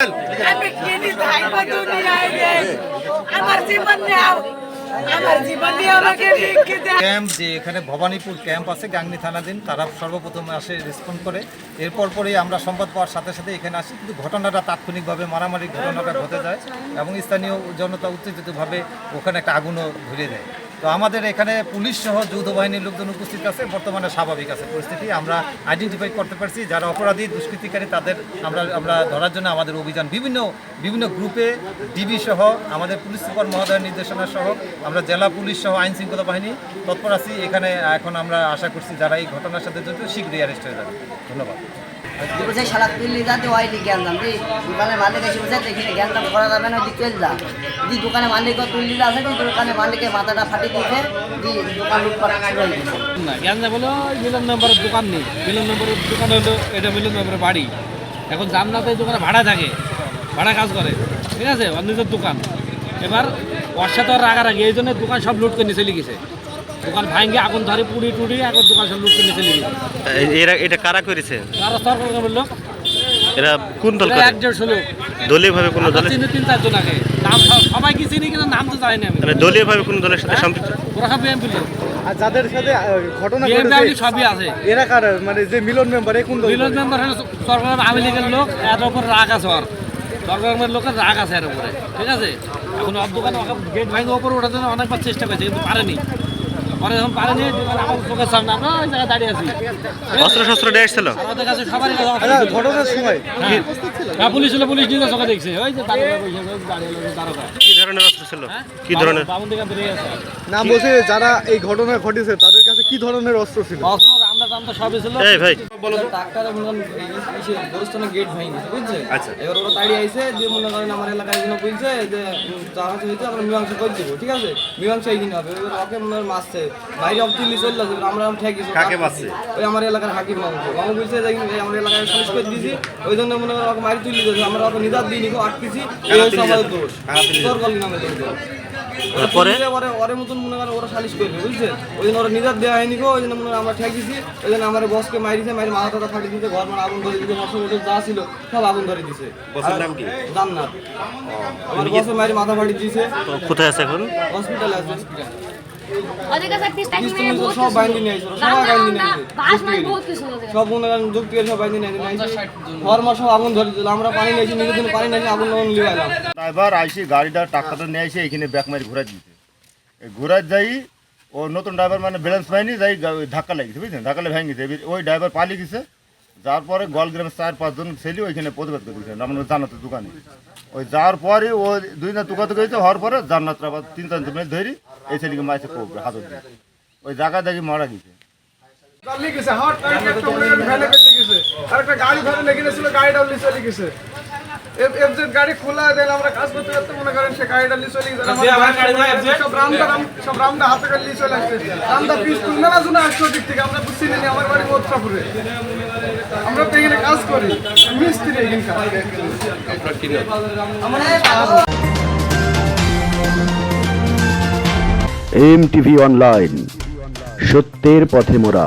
আমি কিনি থাকব দুনিয়ায় রে আমার জীবন নাও আমার জীবন নিয়ে আমাকে রেখে দাও। ক্যাম্প যে এখানে ভবানীপুর ক্যাম্প আছে গাংনী থানাধীন, তারা সর্বপ্রথমে আসে রেসপন্ড করে। এরপর পরেই আমরা সংবাদ পাওয়ার সাথে সাথে এখানে আসি, কিন্তু ঘটনাটা তাৎক্ষণিকভাবে মারামারি ঘটনাটা ঘটে যায় এবং স্থানীয় জনতা উত্তেজিতভাবে ওখানে একটা আগুনও ধরে দেয়। তো আমাদের এখানে পুলিশ সহ যৌথ বাহিনীর লোকজন উপস্থিত আছে, বর্তমানে স্বাভাবিক আছে পরিস্থিতি। আমরা আইডেন্টিফাই করতে পারছি যারা অপরাধী দুষ্কৃতিকারী, তাদের আমরা ধরার জন্য আমাদের অভিযান বিভিন্ন গ্রুপে ডিবি সহ আমাদের পুলিশ সুপার মহোদয়ের নির্দেশনা সহ আমরা জেলা পুলিশ সহ আইন শৃঙ্খলা বাহিনী তৎপর আছি এখানে। এখন আমরা আশা করছি যারা এই ঘটনার সাথে জড়িত শীঘ্রই অ্যারেস্ট হয়ে যাবে। ধন্যবাদ। বলছে শালা তুললি যাতে হয়নি জ্ঞানদাম দি দোকানের মালিক এসে বলছে দেখি জ্ঞানদাম করা যাবে না দিকে যা দি দোকানের মালিকও তুললি আছে দি দোকানের মালিকের মাথাটা ফাটি দিয়েছে দি দোকান লুটপাট শুরু হয়ে গেছে। না জ্ঞানদাম হলো মিলন মেম্বারের দোকান নেই, মিলন মেম্বারের দোকান হলো এটা মিলন মেম্বারের বাড়ি। এখন জান্নাতে দোকানে ভাড়া থাকে, ভাড়া কাজ করে, ঠিক আছে, ওর নিজের দোকান। এবার ওর সাথে ওর রাগারাগি, এই জন্য দোকান সব লুট করে নিয়ে চলে গেছে। দোকান ভাঙে আগুন ধরে পুড়ি টুড়ি এখন দোকান সব লুট করে নিয়ে চলে গেছে। এটা কারা করেছে? তারা সরকার বললো এরা কোন দল করে? 1-1.5 লোক দলীয় ভাবে কোন দলে? 3-4 জন আগে নাম সবাই কি চিনি কিন্তু নাম তো জানি না আমি। মানে দলীয় ভাবে কোন দলের সাথে সম্পৃক্ত? ওরা সব বিএমপি লোক, আর যাদের সাথে ঘটনা বিএমপি ঘটেছে সবই আছে। এরা কারা, মানে যে মিলন মেম্বার কোন দল? মিলন মেম্বার হলো সরকারের আওয়ামী লীগের লোক, এর উপর রাগ আছে। ওর সরকারের লোকের রাগ আছে এর উপরে, ঠিক আছে। এখন ওর দোকানে গেট ভাঙে ওপরে ওঠার জন্য অনেকবার চেষ্টা করেছে কিন্তু পারেনি। পরে যখন পারেনি দোকান আমার চোখের সামনে আমরা ওই জায়গায় দাঁড়িয়ে আছি। অস্ত্র শস্ত্র নিয়ে এসেছিল? আমাদের কাছে সবারই কাছে আচ্ছা, ঘটনার সময় হ্যাঁ পুলিশ ছিল, পুলিশ নিজের চোখে দেখছে। ওই যে দাঁড়িয়ে দাঁড়িয়ে দাঁড়োগা কি ধরনের অস্ত্র ছিল? কি ধরনের? বামুন দিকে বেরিয়ে আছে নাম বলছে যারা এই ঘটনা ঘটেছে তাদের কাছে কি ধরনের অস্ত্র ছিল? অস্ত্র রামদা টামদা সবই ছিল। এই ভাই ডাক্তারে মনে করেন গোরস্থানে গেট ভেঙে গেছে, বুঝছে? আচ্ছা। এবার ওরা দাঁড়িয়ে আইছে যে মনে করেন আমার এলাকায় জন্য বলছে যে যারা হয়েছে আমরা মীমাংসা করে দেবো, ঠিক আছে, মীমাংসা এইখানে হবে। এবার ওকে মনে হয় মারছে, বাইরে অবধি চলে আসবে, আমরা ঠেকেছি। কাকে মারছে? ওই আমার এলাকার হাকিম মামু বলছে যে আমার এলাকায় সালিশ করে দিয়েছি, ওই জন্য মনে করেন ওকে মারি তুলে দিয়েছে। আমরা ওকে নিদার দিইনি, আটকেছি, এই হচ্ছে আমাদের দোষ। সরকারি নামে দোষ দেওয়া। পরে ওরে মতন মনে করেন ওরা সালিশ করবে, বুঝছেন? ওই জন্য ওরা নিজার দেওয়া হয়নি, ওই জন্য মনে হয় আমরা ঠেকেছি। ওই জন্য আমার বসকে মারিছে, মারি মাথা টাথা ফাটিয়ে দিতে, ঘর মানে আগুন ধরে দিতে, মশলা যা ছিল সব আগুন ধরে দিছে। বসের নাম কি? জান্নাত। আমার বসে মারি মাথা ফাটিয়ে দিয়েছে, তো কোথায় আছে এখন? হসপিটালে আছে। ওদের কাছে পিস্তাকি পিস্তল মেয়ে বহুত সব বাইন্দি নিয়ে আইছে, সব বাইন্দি নিয়ে আইছে। বাস মানে বহুত কিছু ওদের সব মনে করেন যুক্তি করে সব বাইন্দি নিয়ে আইছে। ঘর মা সব আগুন ধরে দিল, আমরা পানি নিয়েছি, নিজের জন্য পানি নিয়েছি, আগুন লিয়ে আইলাম। ড্রাইভার আইসি গাড়িটা টাকাটা নিয়ে এসে এখানে ব্যাক মারি ঘুরা দিয়েছে। এই ঘুরা যাই ও নতুন ড্রাইভার মানে ব্যালেন্স পাইনি, যাই ধাক্কা লাগিয়েছে, বুঝলেন? ধাক্কা ভেঙে গেছে। ওই ড্রাইভার পালিয়ে গেছে, যার পরে গোয়ালগ্রামের 4-5 জন ছেলে ওইখানে প্রতিবাদ করে দিয়েছে আমরা জান্নাতের দোকানে। ওই যাওয়ার পরে ও 2 দিন তুকাতে গেছে, হওয়ার পরে জান্নাতরা আবার 3-4 দিন ধরি এই ছেলেকে মাইছে কোপড়ে হাতত দিয়ে ওই জায়গা দেখি মারা গেছে। গাড়ি খোলা দেন, আমরা কাজ করতে করতে মনে করেন সে গাড়িটা নিয়ে চলে গেছে। সব রামদা হাতে করে নিয়ে চলে আসছে। রামদা পিস তুলবে না জন্য আসছে দিক থেকে, আমরা বুঝছি না। আমার বাড়ি মোত্রাপুরে, আমরা তো এখানে কাজ করি, মিস্ত্রি এখানকার। MTV অনলাইন, সত্যের পথে মোরা।